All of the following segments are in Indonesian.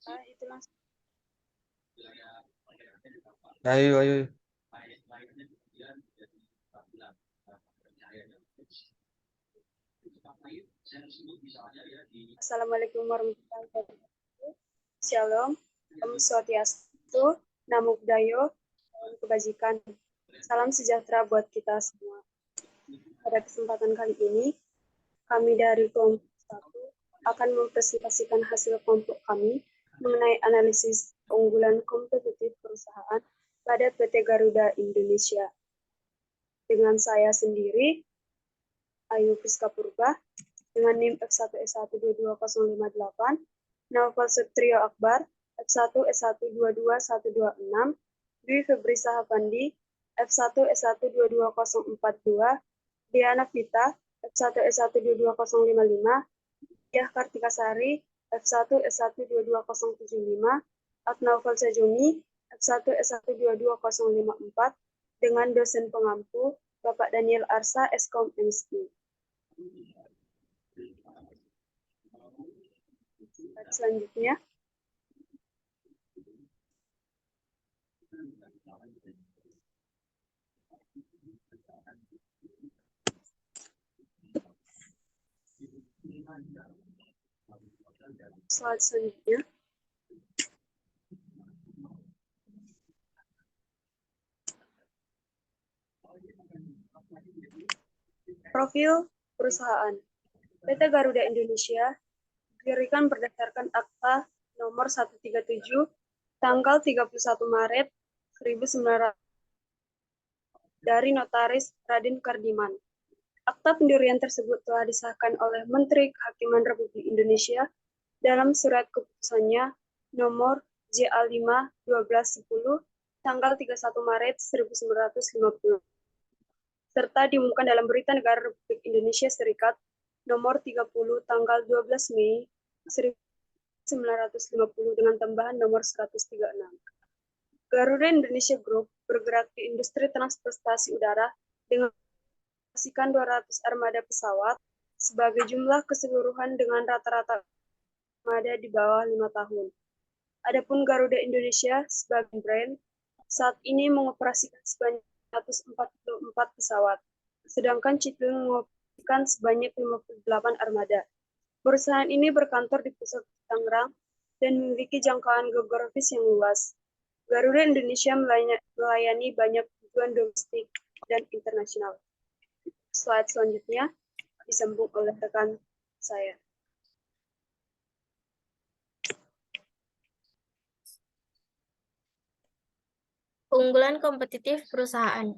Itu langsung. Ayo, ayo. Assalamualaikum warahmatullahi wabarakatuh. Shalom, Om Swastiastu, Namo Buddhaya, Salam Kebajikan. Salam sejahtera buat kita semua. Pada kesempatan kali ini, kami dari kelompok 1 akan mempresentasikan hasil kelompok kami mengenai analisis keunggulan kompetitif perusahaan pada PT Garuda Indonesia. Dengan saya sendiri, Ayu Priska Purba, dengan NIM F1S1220058, Naufal Setrio Akbar, F1S122126, Dwi Febri Sahabandi, F1S122042, Diana Vita, F1S122055, Diah Kartikasari, F1S122075, Atnaufal Sajumi, F1S122054, dengan dosen pengampu Bapak Daniel Arsa, Eskom MSI. Selanjutnya, slide selanjutnya. Profil perusahaan. PT Garuda Indonesia didirikan berdasarkan Akta Nomor 137 tanggal 31 Maret 1900 dari Notaris Raden Kardiman. Akta pendirian tersebut telah disahkan oleh Menteri Kehakiman Republik Indonesia dalam surat keputusannya nomor JA5/1210 tanggal 31 Maret 1950 serta diumumkan dalam Berita Negara Republik Indonesia Serikat nomor 30 tanggal 12 Mei 1950 dengan tambahan nomor 136. Garuda Indonesia Group bergerak di industri transportasi udara dengan 200 armada pesawat sebagai jumlah keseluruhan dengan rata-rata armada di bawah 5 tahun. Adapun Garuda Indonesia sebagai brand saat ini mengoperasikan sebanyak 144 pesawat, sedangkan Citilink mengoperasikan sebanyak 58 armada. Perusahaan ini berkantor di pusat Tangerang dan memiliki jangkauan geografis yang luas. Garuda Indonesia melayani banyak tujuan domestik dan internasional. Slide selanjutnya disambung oleh rekan saya. Keunggulan kompetitif perusahaan.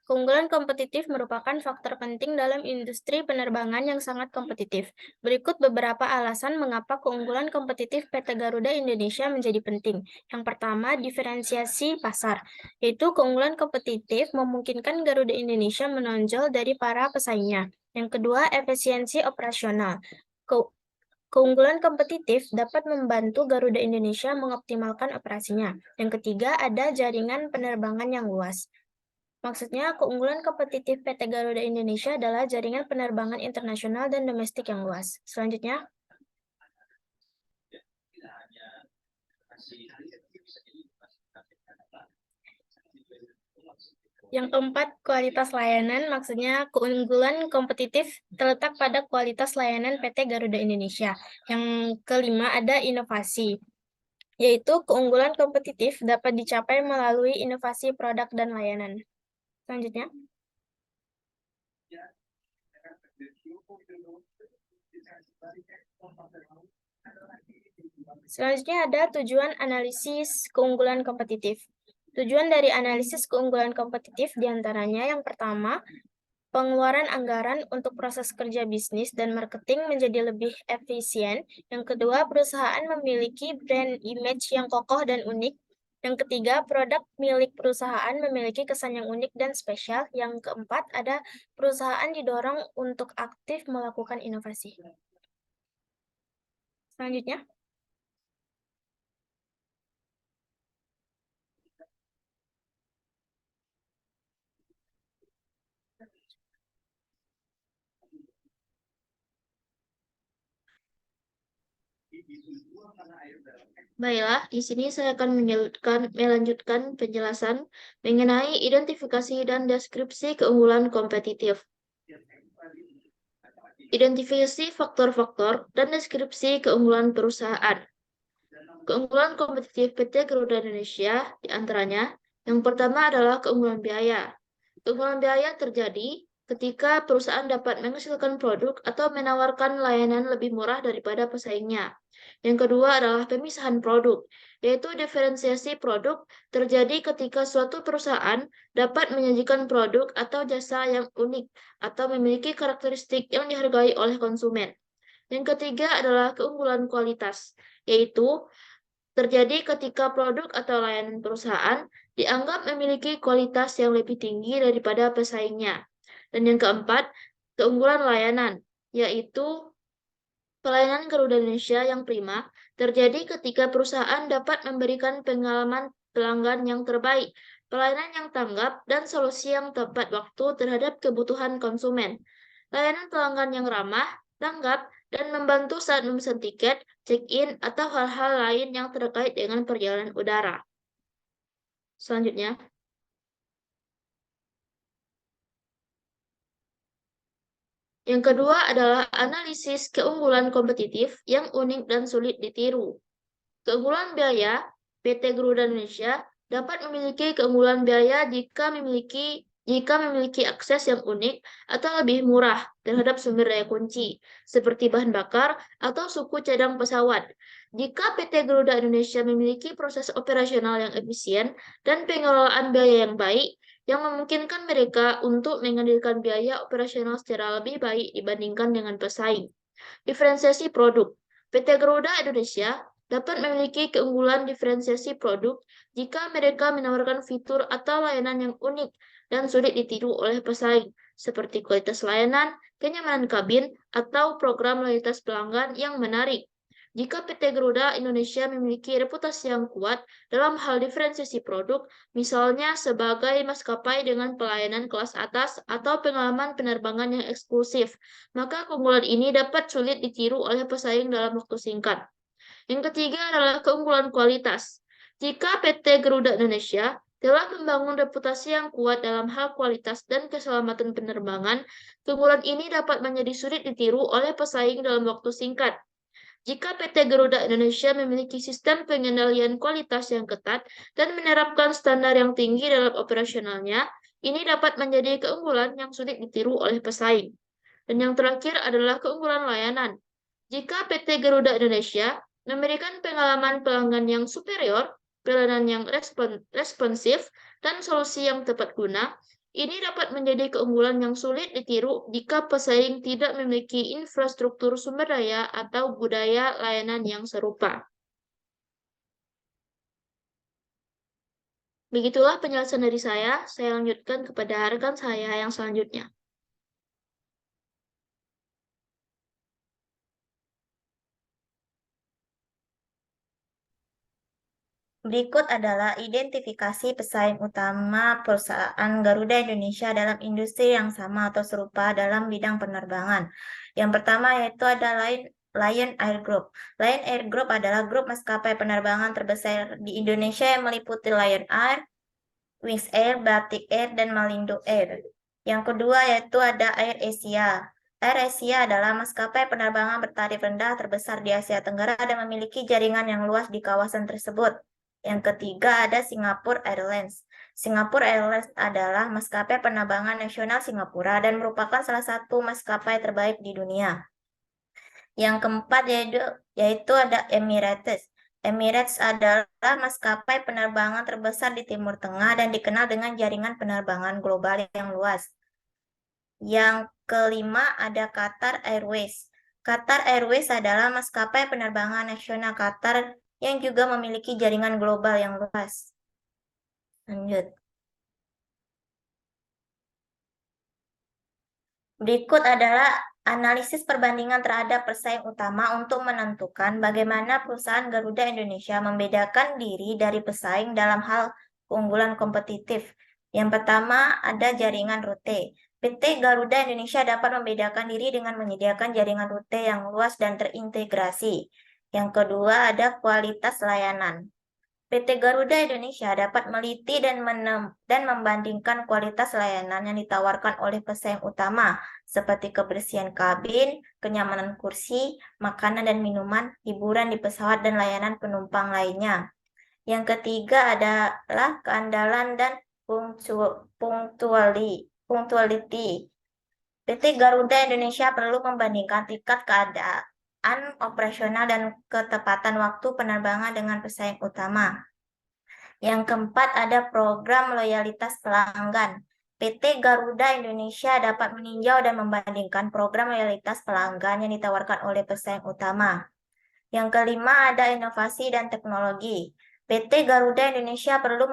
Keunggulan kompetitif merupakan faktor penting dalam industri penerbangan yang sangat kompetitif. Berikut beberapa alasan mengapa keunggulan kompetitif PT Garuda Indonesia menjadi penting. Yang pertama, diferensiasi pasar, yaitu keunggulan kompetitif memungkinkan Garuda Indonesia menonjol dari para pesaingnya. Yang kedua, efisiensi operasional. Keunggulan kompetitif dapat membantu Garuda Indonesia mengoptimalkan operasinya. Yang ketiga, ada jaringan penerbangan yang luas. Maksudnya, keunggulan kompetitif PT Garuda Indonesia adalah jaringan penerbangan internasional dan domestik yang luas. Selanjutnya, yang keempat, kualitas layanan. Maksudnya, keunggulan kompetitif terletak pada kualitas layanan PT Garuda Indonesia. Yang kelima, ada inovasi, yaitu keunggulan kompetitif dapat dicapai melalui inovasi produk dan layanan. Selanjutnya, ada tujuan analisis keunggulan kompetitif. Tujuan dari analisis keunggulan kompetitif diantaranya yang pertama, pengeluaran anggaran untuk proses kerja bisnis dan marketing menjadi lebih efisien. Yang kedua, perusahaan memiliki brand image yang kokoh dan unik. Yang ketiga, produk milik perusahaan memiliki kesan yang unik dan spesial. Yang keempat, ada perusahaan didorong untuk aktif melakukan inovasi. Selanjutnya, Baiklah, di sini saya akan melanjutkan penjelasan mengenai identifikasi dan deskripsi keunggulan kompetitif. Identifikasi faktor-faktor dan deskripsi keunggulan perusahaan. Keunggulan kompetitif PT Garuda Indonesia diantaranya, yang pertama adalah keunggulan biaya. Keunggulan biaya terjadi ketika perusahaan dapat menghasilkan produk atau menawarkan layanan lebih murah daripada pesaingnya. Yang kedua adalah pemisahan produk, yaitu diferensiasi produk terjadi ketika suatu perusahaan dapat menyajikan produk atau jasa yang unik atau memiliki karakteristik yang dihargai oleh konsumen. Yang ketiga adalah keunggulan kualitas, yaitu terjadi ketika produk atau layanan perusahaan dianggap memiliki kualitas yang lebih tinggi daripada pesaingnya. Dan yang keempat, keunggulan layanan, yaitu pelayanan Garuda Indonesia yang prima terjadi ketika perusahaan dapat memberikan pengalaman pelanggan yang terbaik, pelayanan yang tanggap, dan solusi yang tepat waktu terhadap kebutuhan konsumen. Layanan pelanggan yang ramah, tanggap, dan membantu saat memesan tiket, check-in, atau hal-hal lain yang terkait dengan perjalanan udara. Selanjutnya, yang kedua adalah analisis keunggulan kompetitif yang unik dan sulit ditiru. Keunggulan biaya, PT Garuda Indonesia dapat memiliki keunggulan biaya jika memiliki akses yang unik atau lebih murah terhadap sumber daya kunci, seperti bahan bakar atau suku cadang pesawat. Jika PT Garuda Indonesia memiliki proses operasional yang efisien dan pengelolaan biaya yang baik, yang memungkinkan mereka untuk mengendalikan biaya operasional secara lebih baik dibandingkan dengan pesaing. Diferensiasi produk. PT Garuda Indonesia dapat memiliki keunggulan diferensiasi produk jika mereka menawarkan fitur atau layanan yang unik dan sulit ditiru oleh pesaing, seperti kualitas layanan, kenyamanan kabin, atau program loyalitas pelanggan yang menarik. Jika PT Garuda Indonesia memiliki reputasi yang kuat dalam hal diferensiasi produk, misalnya sebagai maskapai dengan pelayanan kelas atas atau pengalaman penerbangan yang eksklusif, maka keunggulan ini dapat sulit ditiru oleh pesaing dalam waktu singkat. Yang ketiga adalah keunggulan kualitas. Jika PT Garuda Indonesia telah membangun reputasi yang kuat dalam hal kualitas dan keselamatan penerbangan, keunggulan ini dapat menjadi sulit ditiru oleh pesaing dalam waktu singkat. Jika PT Garuda Indonesia memiliki sistem pengendalian kualitas yang ketat dan menerapkan standar yang tinggi dalam operasionalnya, ini dapat menjadi keunggulan yang sulit ditiru oleh pesaing. Dan yang terakhir adalah keunggulan layanan. Jika PT Garuda Indonesia memberikan pengalaman pelanggan yang superior, pelayanan yang responsif, dan solusi yang tepat guna, ini dapat menjadi keunggulan yang sulit ditiru jika pesaing tidak memiliki infrastruktur sumber daya atau budaya layanan yang serupa. Begitulah penjelasan dari saya lanjutkan kepada rekan saya yang selanjutnya. Berikut adalah identifikasi pesaing utama perusahaan Garuda Indonesia dalam industri yang sama atau serupa dalam bidang penerbangan. Yang pertama yaitu ada Lion Air Group. Lion Air Group adalah grup maskapai penerbangan terbesar di Indonesia yang meliputi Lion Air, Wings Air, Batik Air, dan Malindo Air. Yang kedua yaitu ada Air Asia. Air Asia adalah maskapai penerbangan bertarif rendah terbesar di Asia Tenggara dan memiliki jaringan yang luas di kawasan tersebut. Yang ketiga ada Singapore Airlines. Singapore Airlines adalah maskapai penerbangan nasional Singapura dan merupakan salah satu maskapai terbaik di dunia. Yang keempat yaitu ada Emirates. Emirates adalah maskapai penerbangan terbesar di Timur Tengah dan dikenal dengan jaringan penerbangan global yang luas. Yang kelima ada Qatar Airways. Qatar Airways adalah maskapai penerbangan nasional Qatar yang juga memiliki jaringan global yang luas. Lanjut. Berikut adalah analisis perbandingan terhadap pesaing utama untuk menentukan bagaimana perusahaan Garuda Indonesia membedakan diri dari pesaing dalam hal keunggulan kompetitif. Yang pertama ada jaringan rute. PT Garuda Indonesia dapat membedakan diri dengan menyediakan jaringan rute yang luas dan terintegrasi. Yang kedua ada kualitas layanan. PT Garuda Indonesia dapat meliti dan membandingkan kualitas layanan yang ditawarkan oleh pesaing utama, seperti kebersihan kabin, kenyamanan kursi, makanan dan minuman, hiburan di pesawat, dan layanan penumpang lainnya. Yang ketiga adalah keandalan dan punctuality. PT Garuda Indonesia perlu membandingkan tingkat keadaan operasional dan ketepatan waktu penerbangan dengan pesaing utama. Yang keempat ada program loyalitas pelanggan. PT Garuda Indonesia dapat meninjau dan membandingkan program loyalitas pelanggan yang ditawarkan oleh pesaing utama. Yang kelima ada inovasi dan teknologi. PT Garuda Indonesia perlu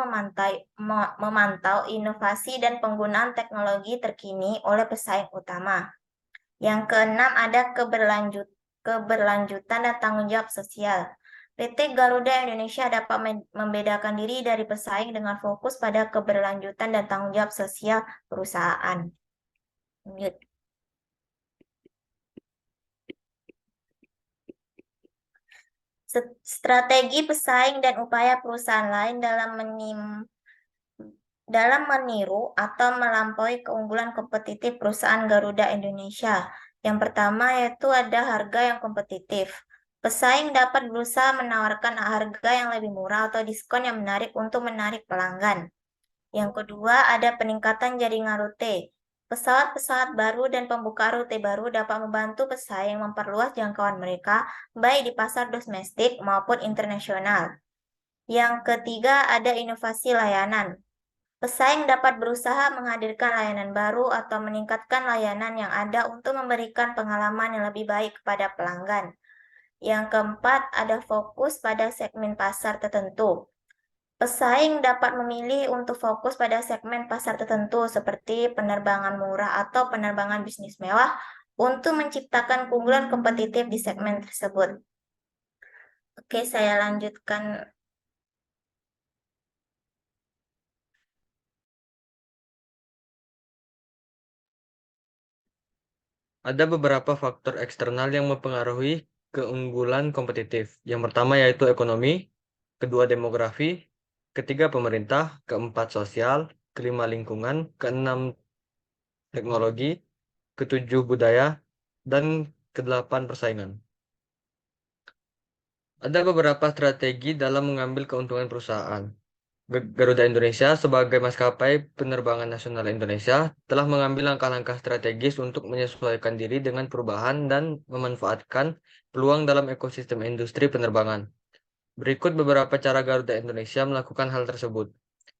memantau inovasi dan penggunaan teknologi terkini oleh pesaing utama. Yang keenam ada keberlanjutan dan tanggung jawab sosial. PT Garuda Indonesia dapat membedakan diri dari pesaing dengan fokus pada keberlanjutan dan tanggung jawab sosial perusahaan. Lanjut. Strategi pesaing dan upaya perusahaan lain dalam meniru atau melampaui keunggulan kompetitif perusahaan Garuda Indonesia. Yang pertama yaitu ada harga yang kompetitif. Pesaing dapat berusaha menawarkan harga yang lebih murah atau diskon yang menarik untuk menarik pelanggan. Yang kedua ada peningkatan jaringan rute. Pesawat-pesawat baru dan pembuka rute baru dapat membantu pesaing memperluas jangkauan mereka, baik di pasar domestik maupun internasional. Yang ketiga ada inovasi layanan. Pesaing dapat berusaha menghadirkan layanan baru atau meningkatkan layanan yang ada untuk memberikan pengalaman yang lebih baik kepada pelanggan. Yang keempat, ada fokus pada segmen pasar tertentu. Pesaing dapat memilih untuk fokus pada segmen pasar tertentu seperti penerbangan murah atau penerbangan bisnis mewah untuk menciptakan keunggulan kompetitif di segmen tersebut. Oke, saya lanjutkan. Ada beberapa faktor eksternal yang mempengaruhi keunggulan kompetitif. Yang pertama yaitu ekonomi, kedua demografi, ketiga pemerintah, keempat sosial, kelima lingkungan, keenam teknologi, ketujuh budaya, dan kedelapan persaingan. Ada beberapa strategi dalam mengambil keuntungan perusahaan. Garuda Indonesia sebagai maskapai penerbangan nasional Indonesia telah mengambil langkah-langkah strategis untuk menyesuaikan diri dengan perubahan dan memanfaatkan peluang dalam ekosistem industri penerbangan. Berikut beberapa cara Garuda Indonesia melakukan hal tersebut.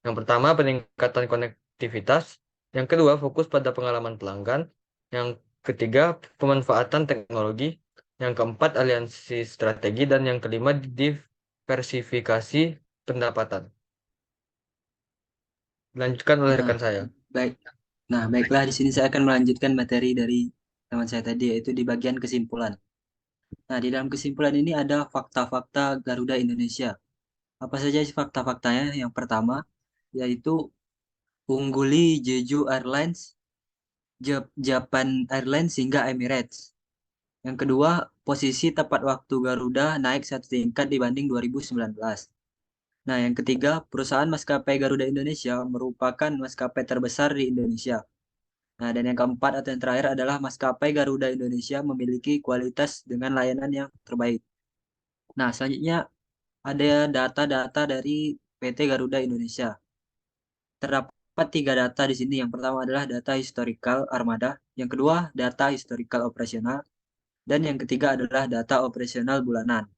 Yang pertama, peningkatan konektivitas. Yang kedua, fokus pada pengalaman pelanggan. Yang ketiga, pemanfaatan teknologi. Yang keempat, aliansi strategi. Dan yang kelima, diversifikasi pendapatan. Dilanjutkan oleh Nah, rekan saya. baik. Nah, baiklah di sini saya akan melanjutkan materi dari teman saya tadi yaitu di bagian kesimpulan. Nah, di dalam kesimpulan ini ada fakta-fakta Garuda Indonesia. Apa saja sih fakta-faktanya? Yang pertama yaitu ungguli Jeju Airlines, Japan Airlines hingga Emirates. Yang kedua, posisi tepat waktu Garuda naik satu tingkat dibanding 2019. Nah, yang ketiga, perusahaan maskapai Garuda Indonesia merupakan maskapai terbesar di Indonesia. Nah, dan yang keempat atau yang terakhir adalah maskapai Garuda Indonesia memiliki kualitas dengan layanan yang terbaik. Nah, selanjutnya ada data-data dari PT Garuda Indonesia. Terdapat tiga data di sini. Yang pertama adalah data historical armada, yang kedua data historical operasional, dan yang ketiga adalah data operasional bulanan.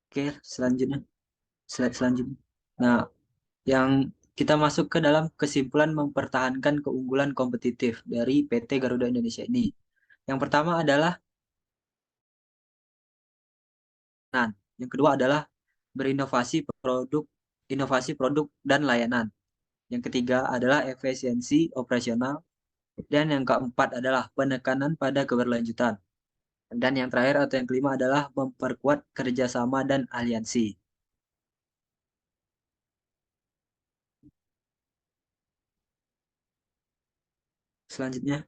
Oke, selanjutnya. Slide selanjutnya. Nah, yang kita masuk ke dalam kesimpulan mempertahankan keunggulan kompetitif dari PT Garuda Indonesia ini. Yang pertama adalah yang kedua adalah inovasi produk dan layanan. Yang ketiga adalah efisiensi operasional dan yang keempat adalah penekanan pada keberlanjutan. Dan yang terakhir atau yang kelima adalah memperkuat kerjasama dan aliansi. Selanjutnya.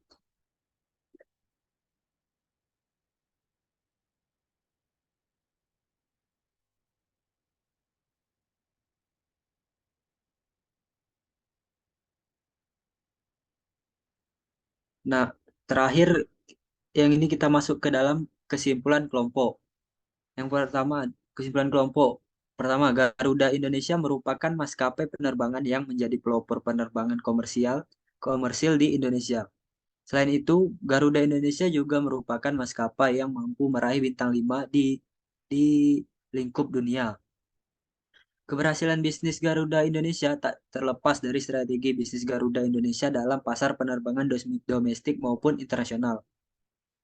Nah, terakhir yang ini kita masuk ke dalam kesimpulan kelompok. Yang pertama, kesimpulan kelompok. Pertama, Garuda Indonesia merupakan maskapai penerbangan yang menjadi pelopor penerbangan komersil di Indonesia. Selain itu, Garuda Indonesia juga merupakan maskapai yang mampu meraih bintang 5 di lingkup dunia. Keberhasilan bisnis Garuda Indonesia tak terlepas dari strategi bisnis Garuda Indonesia dalam pasar penerbangan domestik maupun internasional.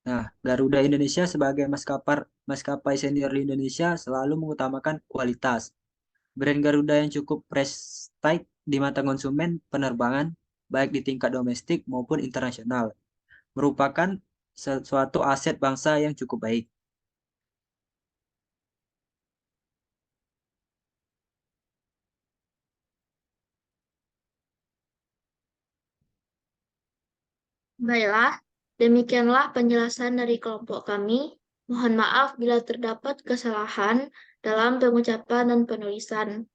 Nah, Garuda Indonesia sebagai maskapai senior di Indonesia selalu mengutamakan kualitas. Brand Garuda yang cukup prestige di mata konsumen penerbangan, baik di tingkat domestik maupun internasional, merupakan suatu aset bangsa yang cukup baik. Baiklah, demikianlah penjelasan dari kelompok kami. Mohon maaf bila terdapat kesalahan dalam pengucapan dan penulisan.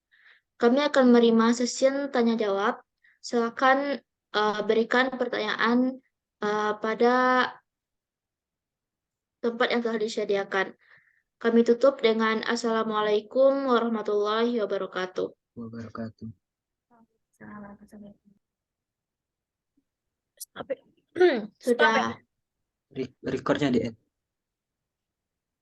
Kami akan menerima sesi tanya jawab. Silakan berikan pertanyaan pada tempat yang telah disediakan. Kami tutup dengan Assalamualaikum warahmatullahi wabarakatuh. Wabarakatuh. Sudah. Recordnya di end.